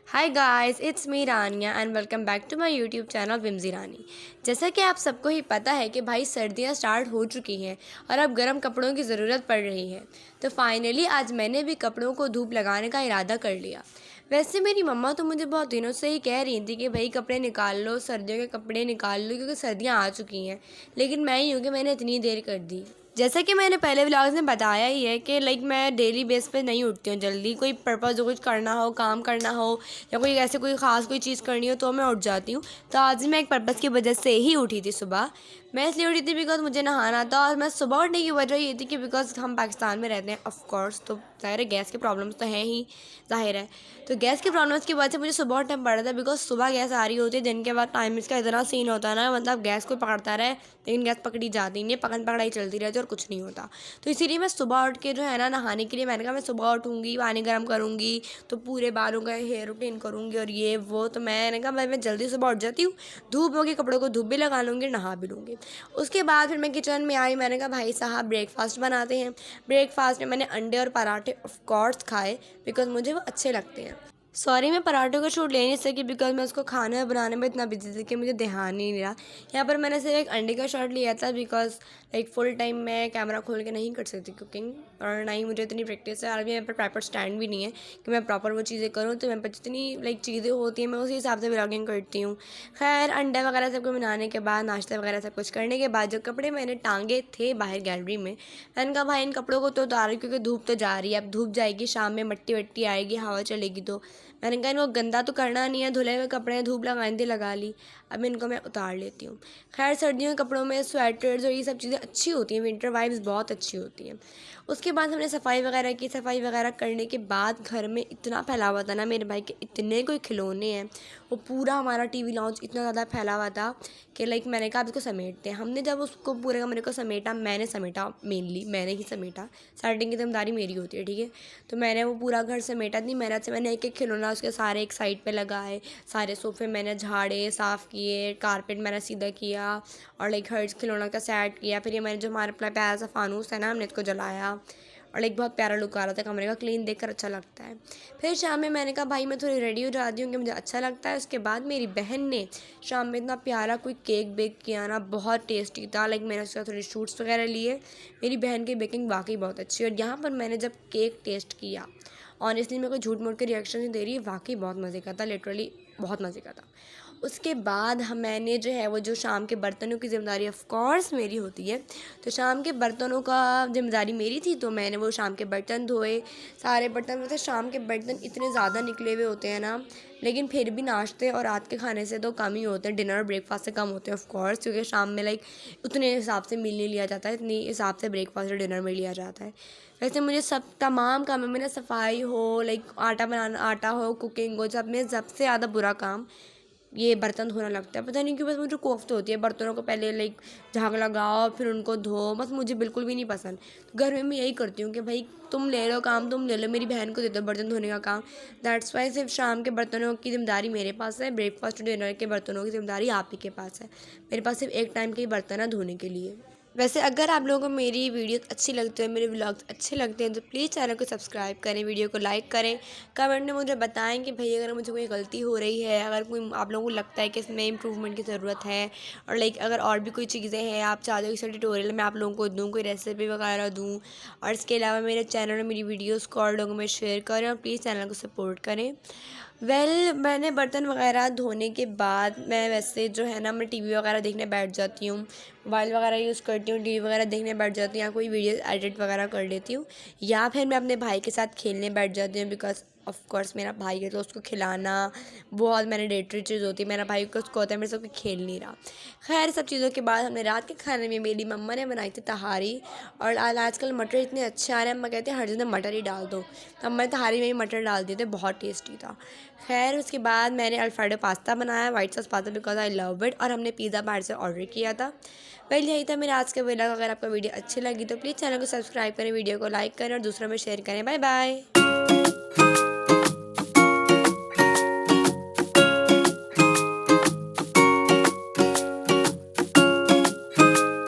Hi guys, it's me Rania and welcome back to my YouTube channel विम्जी रानी। जैसा कि आप सबको ही पता है कि भाई सर्दियां स्टार्ट हो चुकी हैं और अब गर्म कपड़ों की ज़रूरत पड़ रही है। तो फाइनली आज मैंने भी कपड़ों को धूप लगाने का इरादा कर लिया। वैसे मेरी मम्मा तो मुझे बहुत दिनों से ही कह रही थी कि भाई कपड़े निकाल लो, सर्दियों के कपड़े निकाल लो क्योंकि सर्दियाँ आ चुकी हैं। लेकिन मैं ही हूँ कि मैंने इतनी देर कर दी। जैसा कि मैंने पहले व्लॉग्स में बताया ही है कि मैं डेली बेस पे नहीं उठती हूँ जल्दी। कोई पर्पज़ हो, कुछ करना हो, काम करना हो या कोई ऐसे कोई ख़ास कोई चीज़ करनी हो तो मैं उठ जाती हूँ। तो आज मैं एक पर्पज़ की वजह से ही उठी थी सुबह। मैं इसलिए उठी थी बिकॉज मुझे नहाना था और मैं सुबह उठने की वजह ये थी कि बिकॉज हम पाकिस्तान में रहते हैं ऑफ कोर्स, तो ज़ाहिर है गैस की प्रॉब्लम्स तो हैं ही, ज़ाहिर है। तो गैस की प्रॉब्लम्स की वजह से मुझे सुबह उठना पड़ा था बिकॉज सुबह गैस आ रही होती है। दिन के बाद टाइम इसका इतना सीन होता है ना, मतलब गैस को पकड़ता रहे लेकिन गैस पकड़ी जाती नहीं है, पकड़ पकड़ाई चलती रहती है और कुछ नहीं होता। तो इसीलिए मैं सुबह उठ के जो है ना नहाने के लिए मैंने कहा मैं सुबह उठूँगी, पानी गर्म करूँगी तो पूरे बालों का हेयर रूटीन करूँगी और ये वो। तो मैंने कहा मैं जल्दी सुबह उठ जाती हूँ, धूप होगी, कपड़ों को धूप भी लगा लूँगी, नहा भी लूँगी। उसके बाद फिर मैं किचन में आई। मैंने कहा भाई साहब ब्रेकफास्ट बनाते हैं। ब्रेकफास्ट में मैंने अंडे और पराठे ऑफ कोर्स खाए बिकॉज मुझे वो अच्छे लगते हैं। सॉरी, मैं पराठों का शूट ले नहीं सकी बिकॉज मैं उसको खाने और बनाने में इतना बिजी थी कि मुझे ध्यान ही नहीं रहा। यहाँ पर मैंने सिर्फ एक अंडे का शॉट लिया था बिकॉज फुल टाइम मैं कैमरा खोल के नहीं कर सकती कुकिंग, और ना ही मुझे इतनी प्रैक्टिस है और अभी मेरे पर प्रॉपर स्टैंड भी नहीं है कि मैं प्रॉपर वो चीज़ें करूँ। तो मेरे पर जितनी चीज़ें होती हैं मैं उसी हिसाब से व्लॉगिंग करती हूँ। खैर अंडा वगैरह सबको बनाने के बाद, नाश्ता वगैरह सब कुछ करने के बाद, जो कपड़े मैंने टांगे थे बाहर गैलरी में, मैंने कहा भाई इन कपड़ों को तो उतारो क्योंकि धूप तो जा रही है। अब धूप जाएगी, शाम में मट्टी वट्टी आएगी, हवा चलेगी, तो मैंने कहा इनको गंदा तो करना नहीं है, धुले हुए कपड़े धूप लगाने लगा ली, अब इनको मैं उतार लेती हूँ। खैर सर्दियों के कपड़ों में स्वेटर्स और ये सब चीज़ें अच्छी होती हैं, विंटर वाइब्स बहुत अच्छी होती हैं। उसके बाद हमने सफाई वगैरह की। सफाई वगैरह करने के बाद घर में इतना फैला हुआ था ना, मेरे भाई के इतने कोई खिलौने हैं, वो पूरा हमारा टीवी लाउंज इतना ज़्यादा फैला हुआ था कि मैंने कहा अब इसको समेटते हैं। हमने जब उसको पूरे कमरे को समेटा, मैंने समेटा, मेनली मैंने ही समेटा, स्टार्टिंग की जिम्मेदारी मेरी होती है, ठीक है। तो मैंने वो पूरा घर समेटा, इतनी मेहनत से मैंने एक एक खिलौना उसके सारे एक साइड पे लगाए, सारे सोफ़े मैंने झाड़े, साफ़ किए, कारपेट मैंने सीधा किया और हर खिलौना का सेट किया। फिर ये मैंने जो हमारा प्यारा सा फानूस है ना, हमने इसको जलाया और बहुत प्यारा लुक आ रहा था कमरे का, क्लीन देखकर अच्छा लगता है। फिर शाम में मैंने कहा भाई मैं थोड़ी रेडी हो जाती हूँ कि मुझे अच्छा लगता है। उसके बाद मेरी बहन ने शाम में इतना प्यारा कोई केक बेक किया ना, बहुत टेस्टी था। मैंने उसका थोड़े शूट्स वगैरह लिए। मेरी बहन की बेकिंग वाकई बहुत अच्छी है और यहाँ पर मैंने जब केक टेस्ट किया, ऑनेस्टली मैं कोई झूठ मूठ के रिएक्शन नहीं दे रही, वाकई बहुत मज़े का था, लिटरली बहुत मज़े का था। उसके बाद मैंने जो है वो जो शाम के बर्तनों की ज़िम्मेदारी ऑफ कोर्स मेरी होती है, तो शाम के बर्तनों का ज़िम्मेदारी मेरी थी। तो मैंने वो शाम के बर्तन धोए, सारे बर्तन। वैसे शाम के बर्तन इतने ज़्यादा निकले हुए होते हैं ना, लेकिन फिर भी नाश्ते और रात के खाने से तो कम ही होते हैं, डिनर और ब्रेकफास्ट से कम होते हैं ऑफ कोर्स, क्योंकि शाम में उतने हिसाब से मील नहीं लिया जाता है, इतनी हिसाब से ब्रेकफास्ट और डिनर में लिया जाता है। वैसे मुझे सब तमाम कामों में ना, सफाई हो, आटा बनाना, आटा हो, कुकिंग हो, सब में सबसे ज़्यादा बुरा काम ये बर्तन धोना लगता है। पता नहीं क्यों, बस मुझे कोफ्त होती है बर्तनों को पहले झाग लगाओ फिर उनको धो, बस मुझे बिल्कुल भी नहीं पसंद। तो घर में मैं यही करती हूँ कि भाई तुम ले लो काम, तुम ले लो, मेरी बहन को दे दो बर्तन धोने का काम। दैट्स वाई सिर्फ शाम के बर्तनों की जिम्मेदारी मेरे पास है, ब्रेकफास्ट और डिनर के बर्तनों की जिम्मेदारी आप ही के पास है। मेरे पास सिर्फ एक टाइम के ही बर्तन है धोने के लिए। वैसे अगर आप लोगों को मेरी वीडियो अच्छी लगती है, मेरे व्लॉग्स अच्छे लगते हैं, तो प्लीज़ चैनल को सब्सक्राइब करें, वीडियो को लाइक करें, कमेंट में मुझे बताएं कि भाई अगर मुझे कोई गलती हो रही है, अगर कोई आप लोगों को लगता है कि इसमें इम्प्रूवमेंट की ज़रूरत है, और अगर और भी कोई चीज़ें हैं आप चाहते हो कि ट्यूटोरियल में आप लोगों को दूँ, कोई रेसिपी वगैरह दूँ। और इसके अलावा मेरे चैनल में मेरी वीडियोज़ को और लोगों में शेयर करें और प्लीज़ चैनल को सपोर्ट करें। मैंने बर्तन वगैरह धोने के बाद मैं वैसे जो है ना, मैं टीवी वगैरह देखने बैठ जाती हूँ, मोबाइल वगैरह यूज़ करती हूँ, टीवी वगैरह देखने बैठ जाती हूँ, या कोई वीडियो एडिट वगैरह कर लेती हूँ, या फिर मैं अपने भाई के साथ खेलने बैठ जाती हूँ बिकॉज ऑफ कोर्स मेरा भाई है तो उसको खिलाना बहुत मैंडेटरी चीज़ होती है। मेरा भाई को उसको होता है मेरे से कोई खेल नहीं रहा। खैर सब चीज़ों के बाद हमने रात के खाने में मेरी मम्मा ने बनाई थी तहारी, और आजकल मटर इतने अच्छे आ रहे हैं, अम्मा कहते हैं हर जगह मटर ही डाल दो, तो अम्मा ने तहारी में ही मटर डाल दिए थे, बहुत टेस्टी था। खैर उसके बाद मैंने अल्फ्रेडो पास्ता बनाया, white sauce pasta, because I love it, और हमने पिज़्ज़ा बाहर से ऑर्डर किया था। यही था मेरा आज का व्लॉग। अगर आपको वीडियो अच्छी लगी तो प्लीज़ चैनल को सब्सक्राइब करें, वीडियो को लाइक करें और दूसरों में शेयर करें। Bye bye.